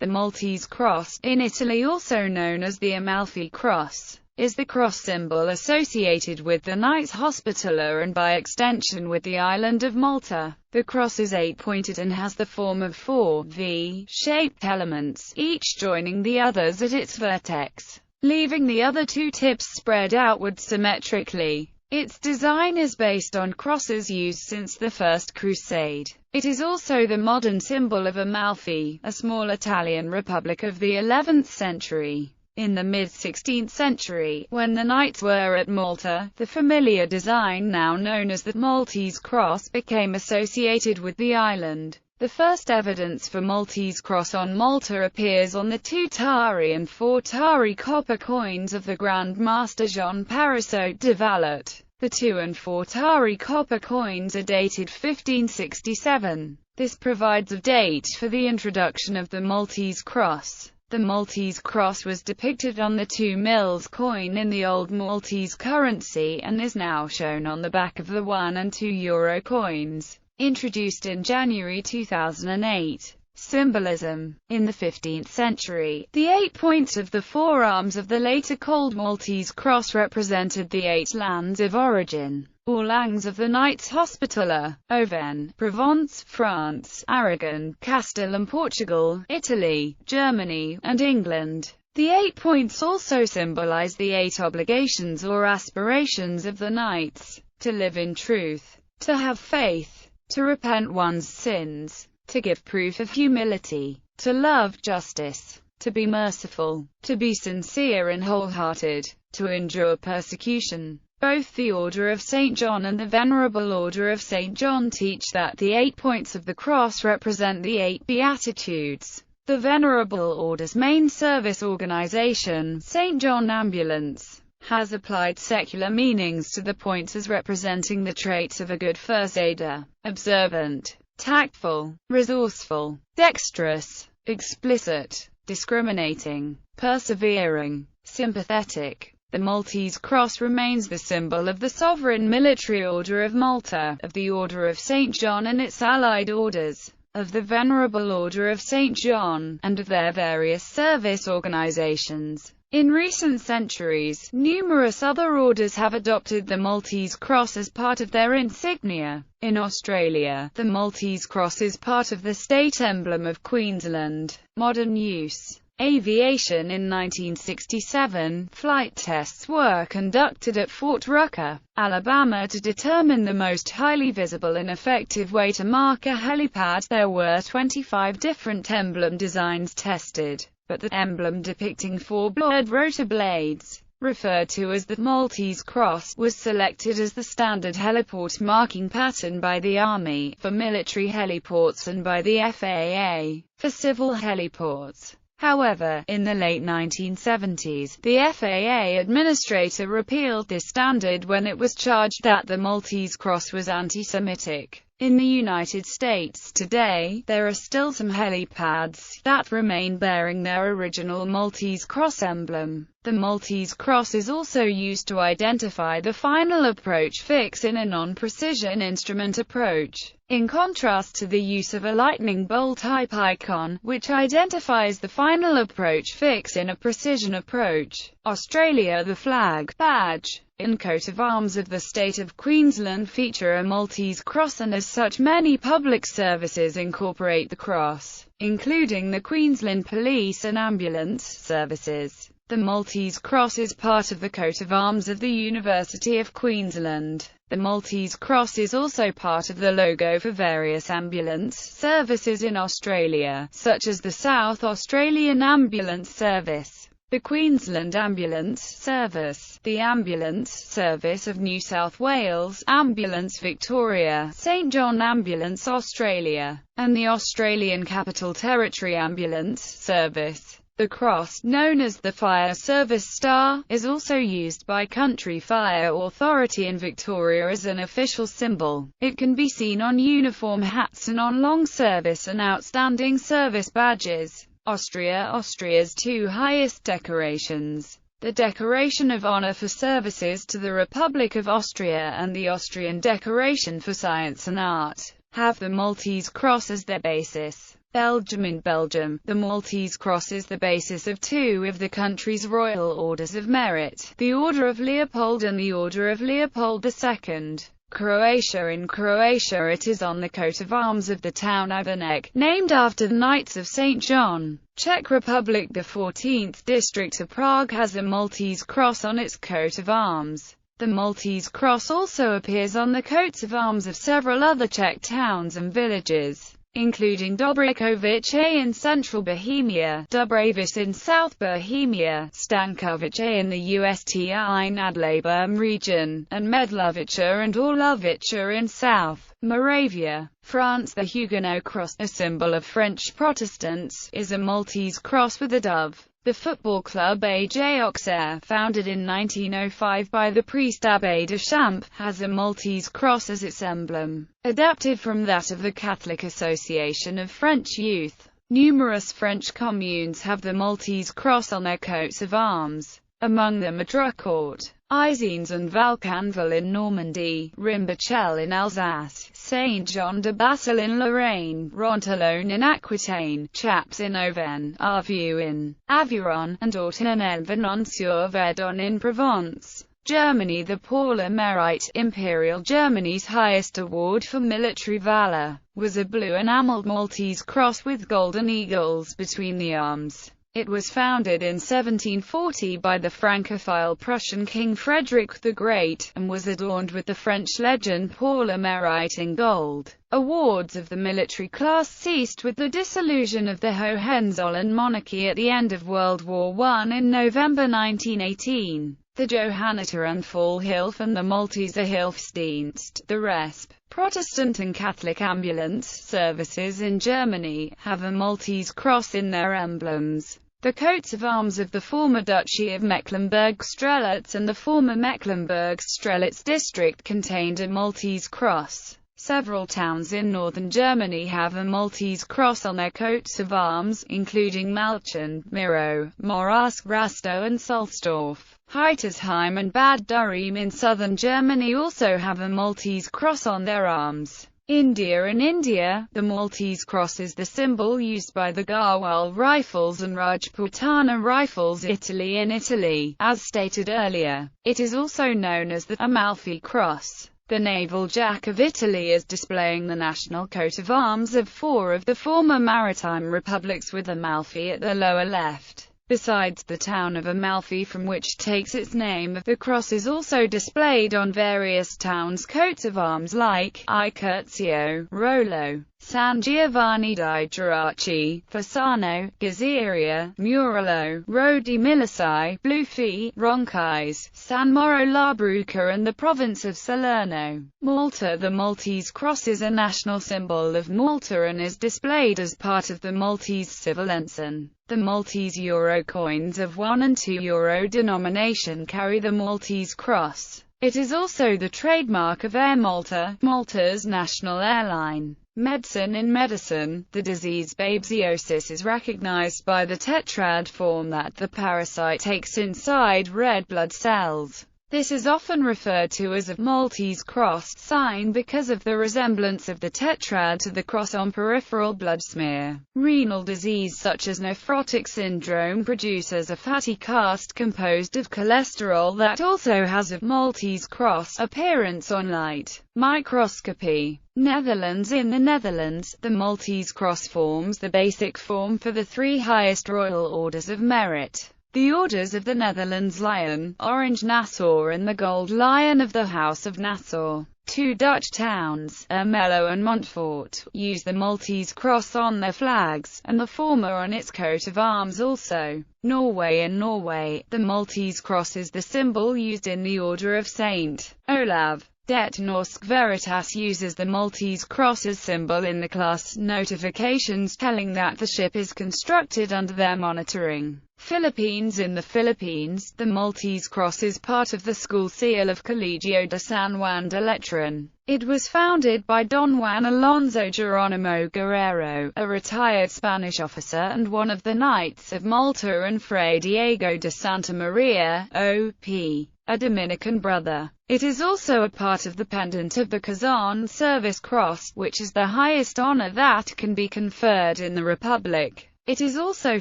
The Maltese cross, in Italy also known as the Amalfi cross, is the cross symbol associated with the Knights Hospitaller and by extension with the island of Malta. The cross is 8-pointed and has the form of 4 V-shaped elements, each joining the others at its vertex, leaving the other 2 tips spread outward symmetrically. Its design is based on crosses used since the First Crusade. It is also the modern symbol of Amalfi, a small Italian republic of the 11th century. In the mid-16th century, when the knights were at Malta, the familiar design now known as the Maltese cross became associated with the island. The first evidence for Maltese cross on Malta appears on the 2 tari and 4 tari copper coins of the Grand Master Jean Parisot de Valette. The 2 and 4 tari copper coins are dated 1567. This provides a date for the introduction of the Maltese cross. The Maltese cross was depicted on the 2 mils coin in the old Maltese currency and is now shown on the back of the 1 and 2 euro coins. Introduced in January 2008. Symbolism. In the 15th century, the 8 points of the forearms of the later called Maltese cross represented the 8 lands of origin, or langues of the Knights Hospitaller: Auvergne, Provence, France, Aragon, Castile and Portugal, Italy, Germany, and England. The 8 points also symbolize the 8 obligations or aspirations of the knights: to live in truth, to have faith, to repent one's sins, to give proof of humility, to love justice, to be merciful, to be sincere and wholehearted, to endure persecution. Both the Order of St. John and the Venerable Order of St. John teach that the 8 points of the cross represent the 8 Beatitudes. The Venerable Order's main service organization, St. John Ambulance, has applied secular meanings to the points as representing the traits of a good first aider: observant, tactful, resourceful, dexterous, explicit, discriminating, persevering, sympathetic. The Maltese cross remains the symbol of the sovereign military order of Malta, of the Order of St. John and its allied orders, of the Venerable Order of St. John, and of their various service organizations. In recent centuries, numerous other orders have adopted the Maltese cross as part of their insignia. In Australia, the Maltese cross is part of the state emblem of Queensland. Modern use. Aviation. In 1967, flight tests were conducted at Fort Rucker, Alabama to determine the most highly visible and effective way to mark a helipad. There were 25 different emblem designs tested, but the emblem depicting 4 blood rotor blades, referred to as the Maltese cross, was selected as the standard heliport marking pattern by the Army for military heliports and by the FAA for civil heliports. However, in the late 1970s, the FAA administrator repealed this standard when it was charged that the Maltese cross was anti-Semitic. In the United States today, there are still some helipads that remain bearing their original Maltese cross emblem. The Maltese cross is also used to identify the final approach fix in a non-precision instrument approach, in contrast to the use of a lightning bolt type icon, which identifies the final approach fix in a precision approach. Australia. The flag, badge, and coat of arms of the state of Queensland feature a Maltese cross, and as such many public services incorporate the cross, including the Queensland Police and Ambulance Services. The Maltese cross is part of the coat of arms of the University of Queensland. The Maltese cross is also part of the logo for various ambulance services in Australia, such as the South Australian Ambulance Service, the Queensland Ambulance Service, the Ambulance Service of New South Wales, Ambulance Victoria, St. John Ambulance Australia, and the Australian Capital Territory Ambulance Service. The cross, known as the Fire Service Star, is also used by Country Fire Authority in Victoria as an official symbol. It can be seen on uniform hats and on long service and outstanding service badges. Austria's 2 highest decorations: the Decoration of Honor for Services to the Republic of Austria and the Austrian Decoration for Science and Art, have the Maltese cross as their basis. Belgium. In Belgium, the Maltese Cross is the basis of two of the country's royal orders of merit, the Order of Leopold and the Order of Leopold II. Croatia. In Croatia, it is on the coat of arms of the town Ivanec, named after the Knights of St. John. Czech Republic. The 14th district of Prague has a Maltese cross on its coat of arms. The Maltese cross also appears on the coats of arms of several other Czech towns and villages, including Dobrakovice in central Bohemia, Dubravice in South Bohemia, Stankovice in the USTI Nadlabem region, and Medlovice and Orlovice in South Moravia, France. The Huguenot cross, a symbol of French Protestants, is a Maltese cross with a dove. The football club AJ Auxerre, founded in 1905 by the priest Abbé de Champ, has a Maltese cross as its emblem, adapted from that of the Catholic Association of French Youth. Numerous French communes have the Maltese cross on their coats of arms. Among them are Drucourt, Izines and Valcanval in Normandy, Rimbachel in Alsace, Saint-Jean-de-Bassel in Lorraine, Rontalone in Aquitaine, Chaps in Auvergne, Arvieux in Aveyron, and Autun and Venons-sur-Verdon in Provence. Germany. The Paul Mérite, Imperial Germany's highest award for military valor, was a blue enameled Maltese cross with golden eagles between the arms. It was founded in 1740 by the Francophile Prussian King Frederick the Great, and was adorned with the French legend Paul Mérite in gold. Awards of the military class ceased with the dissolution of the Hohenzollern monarchy at the end of World War I in November 1918. The Johanniterunfallhilfe and the Malteser Hilfsdienst, the RESP, Protestant and Catholic ambulance services in Germany, have a Maltese cross in their emblems. The coats of arms of the former Duchy of Mecklenburg-Strelitz and the former Mecklenburg-Strelitz district contained a Maltese cross. Several towns in northern Germany have a Maltese cross on their coats of arms, including Malchen, Miro, Morask, Rastow and Sulzdorf. Heitersheim and Bad Dürrheim in southern Germany also have a Maltese cross on their arms. India. In India, the Maltese cross is the symbol used by the Garhwal Rifles and Rajputana Rifles. Italy. In Italy, as stated earlier, it is also known as the Amalfi Cross. The Naval Jack of Italy is displaying the national coat of arms of four of the former maritime republics, with Amalfi at the lower left. Besides the town of Amalfi, from which takes its name, the cross is also displayed on various towns' coats of arms like Icurzio, Rollo, San Giovanni di Geraci, Fasano, Gazeria, Murolo, Rodi Milisai, Blufi, Roncais, San Moro la Bruca and the province of Salerno. Malta. The Maltese cross is a national symbol of Malta and is displayed as part of the Maltese civil ensign. The Maltese euro coins of 1 and 2 euro denomination carry the Maltese cross. It is also the trademark of Air Malta, Malta's national airline. Medicine. In medicine, the disease babesiosis is recognized by the tetrad form that the parasite takes inside red blood cells. This is often referred to as a Maltese cross sign because of the resemblance of the tetrad to the cross on peripheral blood smear. Renal disease such as nephrotic syndrome produces a fatty cast composed of cholesterol that also has a Maltese cross appearance on light microscopy. Netherlands. In the Netherlands, the Maltese cross forms the basic form for the three highest royal orders of merit. The Orders of the Netherlands Lion, Orange Nassau and the Gold Lion of the House of Nassau. Two Dutch towns, Ermelo and Montfort, use the Maltese cross on their flags, and the former on its coat of arms also. Norway. In Norway, the Maltese cross is the symbol used in the Order of St. Olav. Det Norsk Veritas uses the Maltese cross as symbol in the class notifications telling that the ship is constructed under their monitoring. Philippines. In the Philippines, the Maltese cross is part of the school seal of Colegio de San Juan de Letran. It was founded by Don Juan Alonso Geronimo Guerrero, a retired Spanish officer and one of the Knights of Malta, and Fray Diego de Santa Maria, O.P., a Dominican brother. It is also a part of the pendant of the Quezon Service Cross, which is the highest honor that can be conferred in the Republic. It is also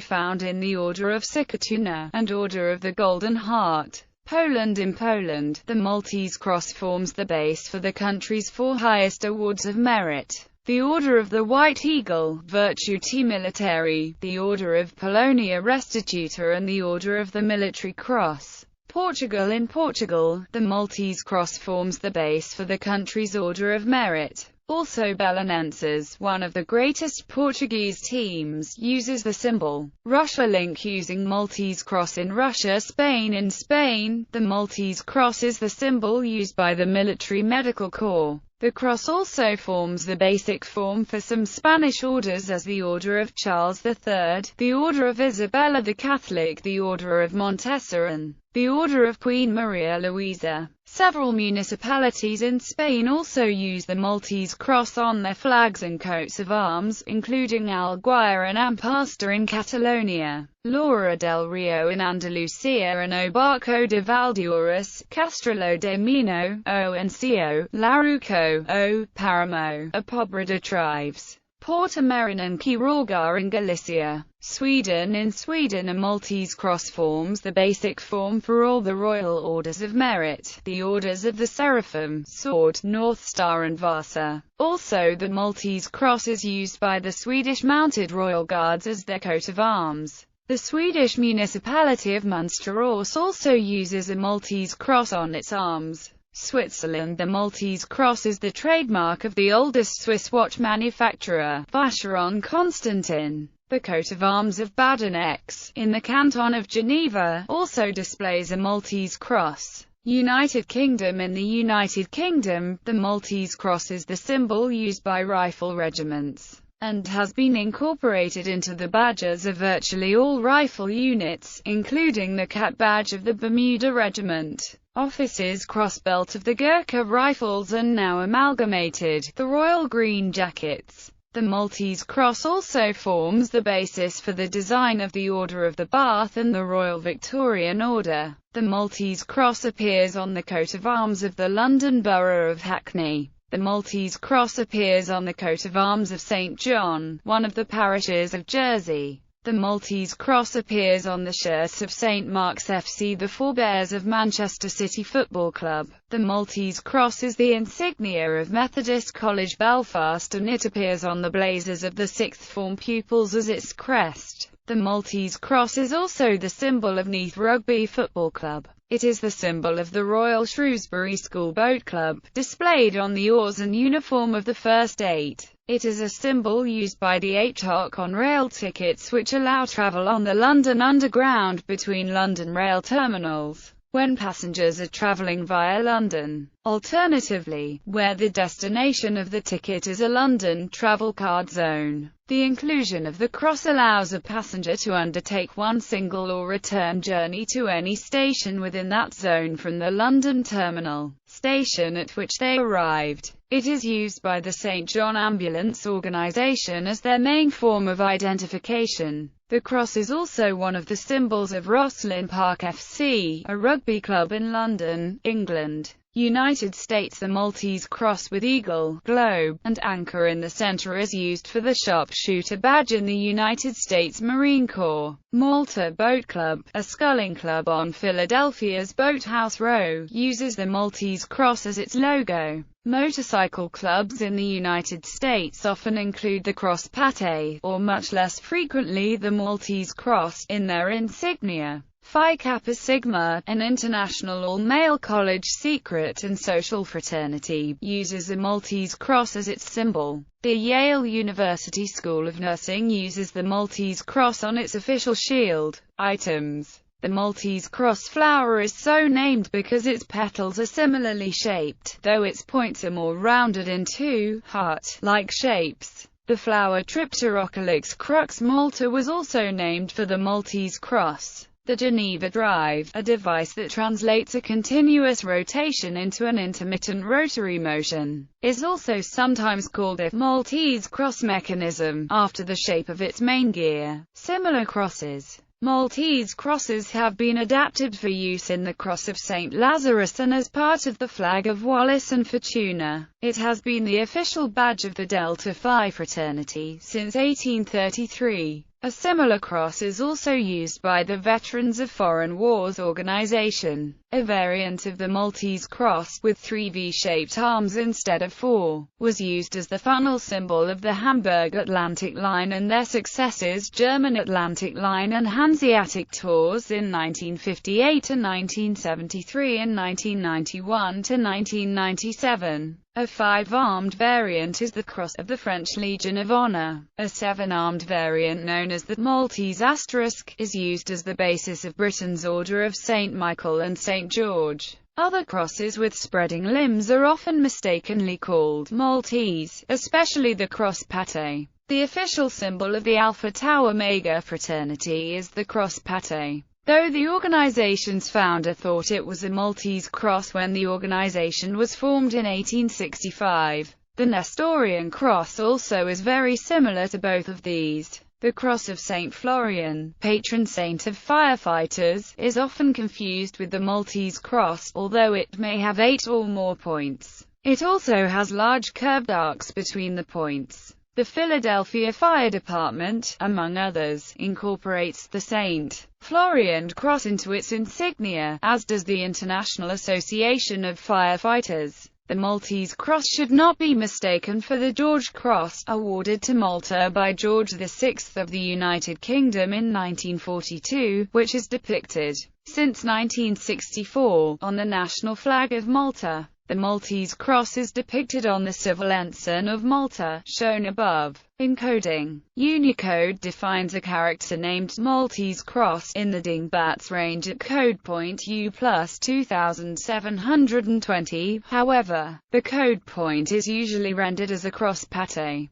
found in the Order of Sikatuna, and Order of the Golden Heart. Poland. In Poland, the Maltese Cross forms the base for the country's 4 highest awards of merit: the Order of the White Eagle, Virtuti Militari, the Order of Polonia Restituta, and the Order of the Military Cross. Portugal. In Portugal, the Maltese Cross forms the base for the country's Order of Merit. Also Belenenses, one of the greatest Portuguese teams, uses the symbol. Russia. Link using Maltese Cross in Russia. Spain. In Spain, the Maltese Cross is the symbol used by the military medical corps. The cross also forms the basic form for some Spanish orders, as the Order of Charles III, the Order of Isabella the Catholic, the Order of Montessor, and the Order of Queen Maria Luisa. Several municipalities in Spain also use the Maltese Cross on their flags and coats of arms, including Alguire and Amposta in Catalonia, Lara del Rio in Andalusia, and Obarco de Valdeorras, Castrelo de Mino, Oncio, Laruco, O Paramo, Opobrada tribes, Portamerin and Quiroga in Galicia. Sweden. In Sweden, a Maltese Cross forms the basic form for all the Royal Orders of Merit, the Orders of the Seraphim, Sword, North Star and Vasa. Also, the Maltese Cross is used by the Swedish Mounted Royal Guards as their coat of arms. The Swedish municipality of Mönsterås also uses a Maltese Cross on its arms. Switzerland. The Maltese Cross is the trademark of the oldest Swiss watch manufacturer, Vacheron Constantin. The coat of arms of Baden-X, in the canton of Geneva, also displays a Maltese Cross. United Kingdom. In the United Kingdom, the Maltese Cross is the symbol used by rifle regiments, and has been incorporated into the badges of virtually all rifle units, including the Cat badge of the Bermuda Regiment. Officers' Cross belt of the Gurkha Rifles, and now amalgamated, the Royal Green Jackets. The Maltese Cross also forms the basis for the design of the Order of the Bath and the Royal Victorian Order. The Maltese Cross appears on the coat of arms of the London Borough of Hackney. The Maltese Cross appears on the coat of arms of St. John, one of the parishes of Jersey. The Maltese Cross appears on the shirts of St. Mark's FC, the forebears of Manchester City Football Club. The Maltese Cross is the insignia of Methodist College Belfast, and it appears on the blazers of the sixth form pupils as its crest. The Maltese Cross is also the symbol of Neath Rugby Football Club. It is the symbol of the Royal Shrewsbury School Boat Club, displayed on the oars and uniform of the first 8. It is a symbol used by the HOC on rail tickets, which allow travel on the London Underground between London rail terminals, when passengers are travelling via London. Alternatively, where the destination of the ticket is a London travel card zone, the inclusion of the cross allows a passenger to undertake one single or return journey to any station within that zone from the London terminal station at which they arrived. It is used by the St. John Ambulance Organisation as their main form of identification. The cross is also one of the symbols of Rosslyn Park FC, a rugby club in London, England. United States. The Maltese Cross with eagle, globe, and anchor in the center is used for the sharpshooter badge in the United States Marine Corps. Malta Boat Club, a sculling club on Philadelphia's Boathouse Row, uses the Maltese Cross as its logo. Motorcycle clubs in the United States often include the cross pate, or much less frequently the Maltese Cross, in their insignia. Phi Kappa Sigma, an international all-male college secret and social fraternity, uses a Maltese Cross as its symbol. The Yale University School of Nursing uses the Maltese Cross on its official shield items. The Maltese Cross flower is so named because its petals are similarly shaped, though its points are more rounded into heart-like shapes. The flower Tripterocalyx crux Malta was also named for the Maltese cross. The Geneva drive, a device that translates a continuous rotation into an intermittent rotary motion, is also sometimes called a Maltese cross mechanism, after the shape of its main gear. Similar crosses. Maltese crosses have been adapted for use in the Cross of St. Lazarus and as part of the flag of Wallis and Futuna. It has been the official badge of the Delta Phi fraternity since 1833. A similar cross is also used by the Veterans of Foreign Wars organization. A variant of the Maltese cross, with 3 V-shaped arms instead of 4, was used as the funnel symbol of the Hamburg Atlantic Line and their successors German Atlantic Line and Hanseatic tours in 1958 and 1973 and 1991 to 1997. A 5-armed variant is the Cross of the French Legion of Honor. A 7-armed variant known as the Maltese asterisk is used as the basis of Britain's Order of St. Michael and St. George. Other crosses with spreading limbs are often mistakenly called Maltese, especially the cross pate. The official symbol of the Alpha Tau Omega fraternity is the cross pate, though the organization's founder thought it was a Maltese cross when the organization was formed in 1865. The Nestorian cross also is very similar to both of these. The Cross of St. Florian, patron saint of firefighters, is often confused with the Maltese cross, although it may have 8 or more points. It also has large curved arcs between the points. The Philadelphia Fire Department, among others, incorporates the St. Florian cross into its insignia, as does the International Association of Firefighters. The Maltese cross should not be mistaken for the George Cross, awarded to Malta by George VI of the United Kingdom in 1942, which is depicted, since 1964, on the national flag of Malta. The Maltese cross is depicted on the civil ensign of Malta, shown above. Encoding. Unicode defines a character named Maltese cross in the Dingbats range at code point U plus 2720, however, the code point is usually rendered as a cross pate.